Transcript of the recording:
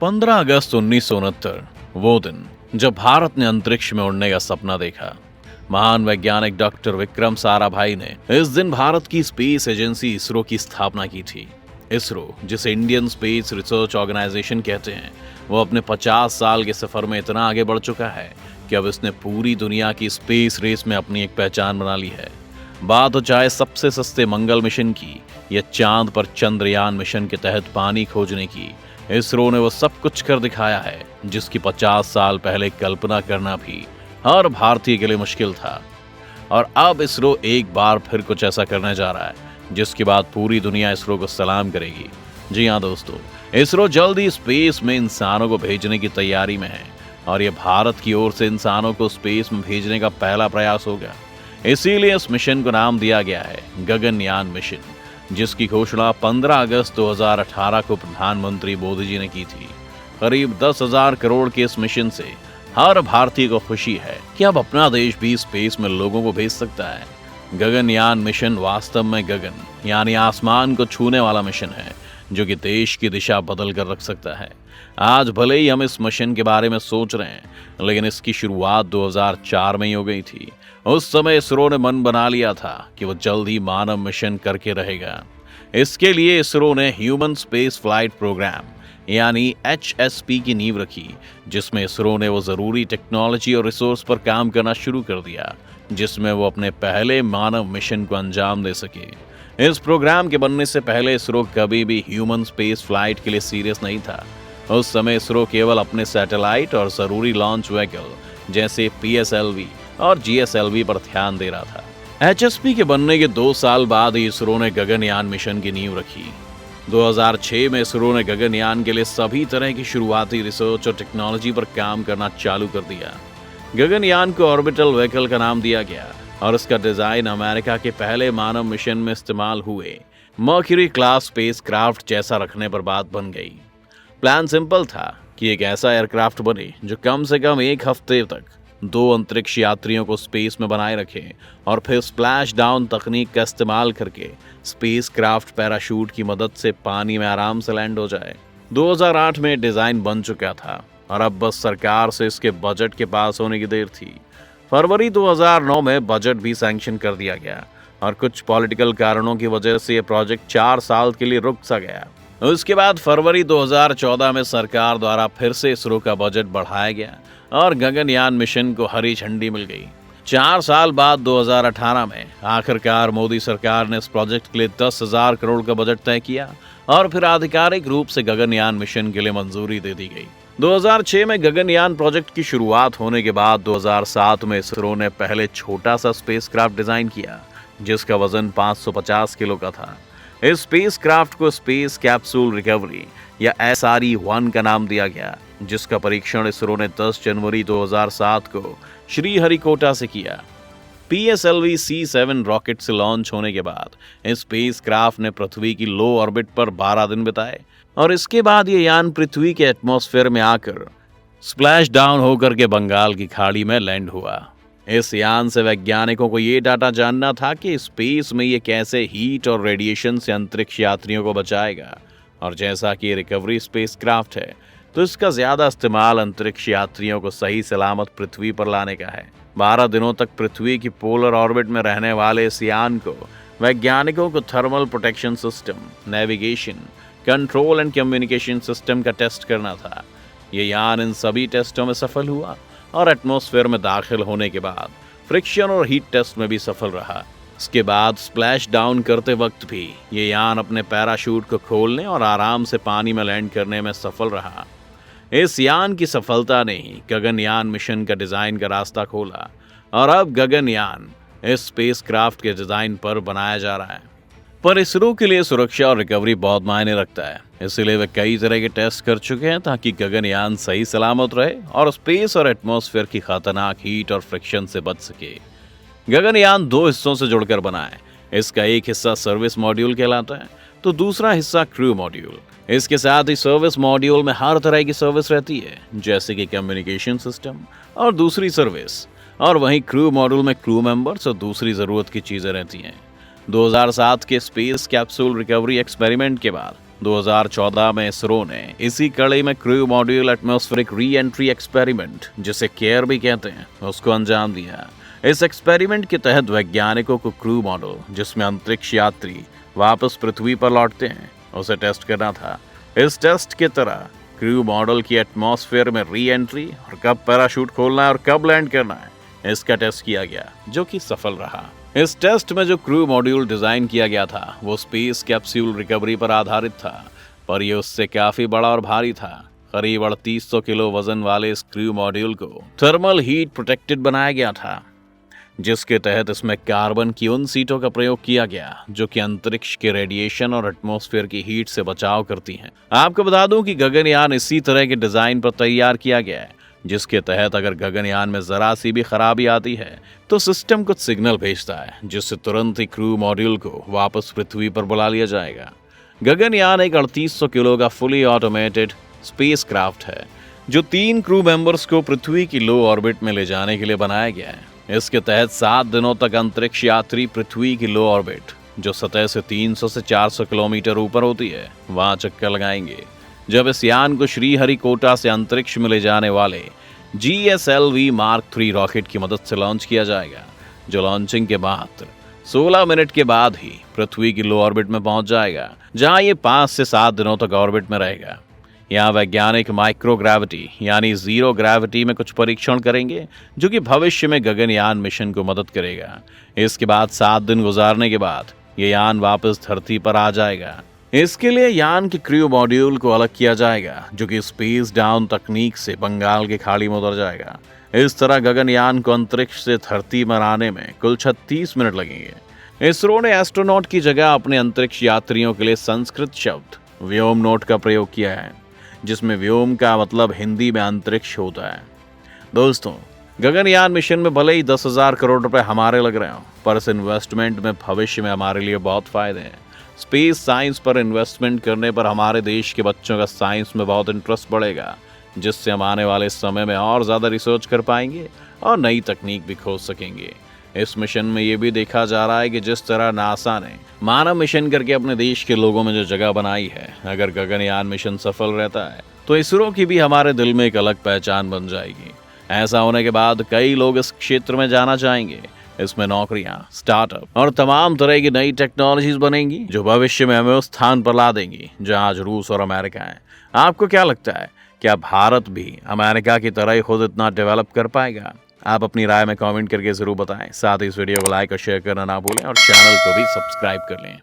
15 अगस्त 1969 वो दिन जब भारत ने अंतरिक्ष में उड़ने का सपना देखा। महान वैज्ञानिक डॉक्टर विक्रम साराभाई ने इस दिन भारत की स्पेस एजेंसी इसरो की स्थापना की थी। इसरो, जिसे इंडियन स्पेस रिसर्च ऑर्गेनाइजेशन कहते हैं, वो अपने 50 साल के सफर में इतना आगे बढ़ चुका है कि अब इसने पूरी दुनिया की स्पेस रेस में अपनी एक पहचान बना ली है। बात हो चाहे सबसे सस्ते मंगल मिशन की या चांद पर चंद्रयान मिशन के तहत पानी खोजने की, इसरो ने वो सब कुछ कर दिखाया है जिसकी 50 साल पहले कल्पना करना भी हर भारतीय के लिए मुश्किल था। और अब इसरो एक बार फिर कुछ ऐसा करने जा रहा है जिसके बाद पूरी दुनिया इसरो को सलाम करेगी। जी हाँ दोस्तों, इसरो जल्द ही स्पेस में इंसानों को भेजने की तैयारी में है और ये भारत की ओर से इंसानों को स्पेस में भेजने का पहला प्रयास होगा। इसीलिए इस मिशन को नाम दिया गया है गगनयान मिशन, जिसकी घोषणा 15 अगस्त 2018 को प्रधानमंत्री मोदी जी ने की थी। करीब 10,000 करोड़ के इस मिशन से हर भारतीय को खुशी है कि अब अपना देश भी स्पेस में लोगों को भेज सकता है। गगनयान मिशन वास्तव में गगन यानी आसमान को छूने वाला मिशन है, जो कि देश की दिशा बदल कर रख सकता है। आज भले ही हम इस मिशन के बारे में सोच रहे हैं, लेकिन इसकी शुरुआत 2004 में ही हो गई थी। उस समय इसरो ने मन बना लिया था कि वो जल्द ही मानव मिशन करके रहेगा। इसके लिए इसरो ने ह्यूमन स्पेस फ्लाइट प्रोग्राम यानी HSP की नींव रखी, जिसमें इसरो ने वो जरूरी टेक्नोलॉजी और रिसोर्स पर काम करना शुरू कर दिया जिसमें वो अपने पहले मानव मिशन को अंजाम दे सके। इस प्रोग्राम के बनने से पहले इसरो कभी भी ह्यूमन स्पेस फ्लाइट के लिए सीरियस नहीं था। उस समय इसरो केवल अपने सैटेलाइट और जरूरी लॉन्च व्हीकल जैसे PSLV और GSLV पर ध्यान दे रहा था। HSP के बनने के 2 साल बाद ही इसरो ने गगनयान मिशन की नींव रखी। 2006 में इसरो ने गगनयान के लिए सभी तरह की शुरुआती रिसर्च और टेक्नोलॉजी पर काम करना चालू कर दिया। गगनयान को ऑर्बिटल व्हीकल का नाम दिया गया और इसका डिजाइन अमेरिका के पहले मानव मिशन में इस्तेमाल हुए मर्क्यूरी क्लास स्पेस क्राफ्ट जैसा रखने पर बात बन गई। प्लान सिंपल था कि एक ऐसा एयरक्राफ्ट बने जो कम से कम 1 हफ्ते तक 2 अंतरिक्ष यात्रियों को स्पेस में बनाए रखे और फिर स्प्लैश डाउन तकनीक का इस्तेमाल करके स्पेस क्राफ्ट पैराशूट की मदद से पानी में आराम से लैंड हो जाए। 2008 में डिजाइन बन चुका था और अब बस सरकार से इसके बजट के पास होने की देर थी। फरवरी 2009 में बजट भी सैंक्शन कर दिया गया और कुछ पॉलिटिकल कारणों की वजह से यह प्रोजेक्ट 4 साल के लिए रुक सा गया। उसके बाद फरवरी 2014 में सरकार द्वारा फिर से इसरो का बजट बढ़ाया गया और गगनयान मिशन को हरी झंडी मिल गई। 4 साल बाद 2018 में आखिरकार मोदी सरकार ने इस प्रोजेक्ट के लिए 10,000 करोड़ का बजट तय किया और फिर आधिकारिक रूप से गगनयान मिशन के लिए मंजूरी दे दी गई। 2006 में गगनयान प्रोजेक्ट की शुरुआत होने के बाद 2007 में इसरो ने पहले छोटा सा स्पेसक्राफ्ट डिजाइन किया जिसका वजन 550 किलो का था। इस स्पेसक्राफ्ट को स्पेस कैप्सूल रिकवरी या SRE-1 का नाम दिया गया, जिसका परीक्षण इसरो ने 10 जनवरी 2007 को श्रीहरिकोटा से किया। PSLV C7 रॉकेट से लॉन्च होने के बाद इस स्पेसक्राफ्ट ने पृथ्वी की लो ऑर्बिट पर 12 दिन बिताए और इसके बाद ये यान पृथ्वी के एटमॉस्फेयर में आकर स्प्लैश डाउन होकर के बंगाल की खाड़ी में लैंड हुआ। इस यान से वैज्ञानिकों को ये डाटा जानना था कि स्पेस में ये कैसे हीट और रेडिएशन से अंतरिक्ष यात्रियों को बचाएगा, और जैसा कि ये रिकवरी स्पेसक्राफ्ट है तो इसका ज्यादा इस्तेमाल अंतरिक्ष यात्रियों को सही सलामत पृथ्वी पर लाने का है। 12 दिनों तक पृथ्वी की पोलर ऑर्बिट में रहने वाले इस यान को वैज्ञानिकों को thermal protection system, navigation, control and communication system का टेस्ट करना था। ये यान इन सभी टेस्टों में सफल हुआ और एटमॉस्फेयर में दाखिल होने के बाद फ्रिक्शन और हीट टेस्ट में भी सफल रहा। इसके बाद स्प्लैश डाउन करते वक्त भी ये यान अपने पैराशूट को खोलने और आराम से पानी में लैंड करने में सफल रहा। इस यान की सफलता ने ही गगनयान मिशन का डिजाइन का रास्ता खोला और अब गगनयान इस स्पेसक्राफ्ट के डिजाइन पर बनाया जा रहा है। पर इसरो के लिए सुरक्षा और रिकवरी बहुत मायने रखता है, इसलिए वे कई तरह के टेस्ट कर चुके हैं ताकि गगनयान सही सलामत रहे और स्पेस और एटमॉस्फेयर की खतरनाक हीट और फ्रिक्शन से बच सके। गगनयान 2 हिस्सों से जुड़कर बना है। इसका एक हिस्सा सर्विस मॉड्यूल कहलाता है तो दूसरा हिस्सा क्रू मॉड्यूल। इसके साथ ही सर्विस मॉड्यूल में हर तरह की सर्विस रहती है, जैसे कि कम्युनिकेशन सिस्टम और दूसरी सर्विस, और वहीं क्रू मॉड्यूल में क्रू मेंबर्स और दूसरी जरूरत की चीजें रहती हैं। 2007 के स्पेस कैप्सूल रिकवरी एक्सपेरिमेंट के बाद 2014 में इसरो ने इसी कड़ी में crew module atmospheric re entry experiment, जिसे केयर भी कहते हैं, उसको अंजाम दिया। इस एक्सपेरिमेंट के तहत वैज्ञानिकों को क्रू मॉडल, जिसमें अंतरिक्ष यात्री वापस पृथ्वी पर लौटते हैं, उसे टेस्ट करना था। इस टेस्ट के तरह क्रू मॉडल की एटमॉस्फेयर में री एंट्री और कब पैराशूट खोलना है और कब लैंड करना है, इसका टेस्ट किया गया, जो कि सफल रहा। इस टेस्ट में जो क्रू मॉड्यूल डिजाइन किया गया था वो स्पेस कैप्सूल रिकवरी पर आधारित था, पर यह उससे काफी बड़ा और भारी था। करीब 3800 किलो वजन वाले इस क्रू मॉड्यूल को थर्मल हीट प्रोटेक्टेड बनाया गया था, जिसके तहत इसमें कार्बन की उन सीटों का प्रयोग किया गया जो कि अंतरिक्ष के रेडिएशन और एटमॉस्फेयर की हीट से बचाव करती हैं। आपको बता दूं कि गगनयान इसी तरह के डिजाइन पर तैयार किया गया है, जिसके तहत अगर गगनयान में जरा सी भी खराबी आती है तो सिस्टम कुछ सिग्नल भेजता है, जिससे तुरंत ही क्रू मॉड्यूल को वापस पृथ्वी पर बुला लिया जाएगा। गगनयान एक 3800 किलो का फुली ऑटोमेटेड स्पेस क्राफ्ट है, जो 3 क्रू मेंबर्स को पृथ्वी की लो ऑर्बिट में ले जाने के लिए बनाया गया है। इसके तहत 7 दिनों तक अंतरिक्ष यात्री पृथ्वी की लो ऑर्बिट, जो सतह से 300 से 400 किलोमीटर ऊपर होती है, वहां चक्कर लगाएंगे। जब इस यान को श्रीहरिकोटा से अंतरिक्ष में ले जाने वाले GSLV Mark 3 रॉकेट की मदद से लॉन्च किया जाएगा, जो लॉन्चिंग के मात्र 16 मिनट के बाद ही पृथ्वी की लो ऑर्बिट में पहुंच जाएगा, जहां ये 5 से 7 दिनों तक ऑर्बिट में रहेगा। यहाँ वैज्ञानिक माइक्रोग्रेविटी यानी जीरो ग्रेविटी में कुछ परीक्षण करेंगे, जो कि भविष्य में गगनयान मिशन को मदद करेगा। इसके बाद 7 दिन गुजारने के बाद ये यान वापस धरती पर आ जाएगा। इसके लिए यान के क्रू मॉड्यूल को अलग किया जाएगा, जो कि स्पेस डाउन तकनीक से बंगाल की खाड़ी में उतर जाएगा। इस तरह गगनयान को अंतरिक्ष से धरती पर आने में कुल 36 मिनट लगेंगे। इसरो ने एस्ट्रोनॉट की जगह अपने अंतरिक्ष यात्रियों के लिए संस्कृत शब्द व्योमनॉट का प्रयोग किया है, जिसमें व्योम का मतलब हिंदी में अंतरिक्ष होता है। दोस्तों, गगनयान मिशन में भले ही 10,000 करोड़ रुपए हमारे लग रहे हो, पर इस इन्वेस्टमेंट में भविष्य में हमारे लिए बहुत फायदे हैं। स्पेस साइंस पर इन्वेस्टमेंट करने पर हमारे देश के बच्चों का साइंस में बहुत इंटरेस्ट बढ़ेगा, जिससे हम आने वाले समय में और ज़्यादा रिसर्च कर पाएंगे और नई तकनीक भी खोज सकेंगे। इस मिशन में ये भी देखा जा रहा है कि जिस तरह नासा ने मानव मिशन करके अपने देश के लोगों में जो जगह बनाई है, अगर गगनयान मिशन सफल रहता है तो इसरो की भी हमारे दिल में एक अलग पहचान बन जाएगी। ऐसा होने के बाद कई लोग इस क्षेत्र में जाना चाहेंगे। इसमें नौकरियां, स्टार्टअप और तमाम तरह की नई टेक्नोलॉजीज बनेंगी, जो भविष्य में हमें उस स्थान पर ला देंगी जहां आज रूस और अमेरिका है। आपको क्या लगता है, क्या भारत भी अमेरिका की तरह ही खुद इतना डेवलप कर पाएगा? आप अपनी राय में कमेंट करके जरूर बताएं। साथ ही इस वीडियो को लाइक और शेयर करना ना भूलें और चैनल को भी सब्सक्राइब कर लें।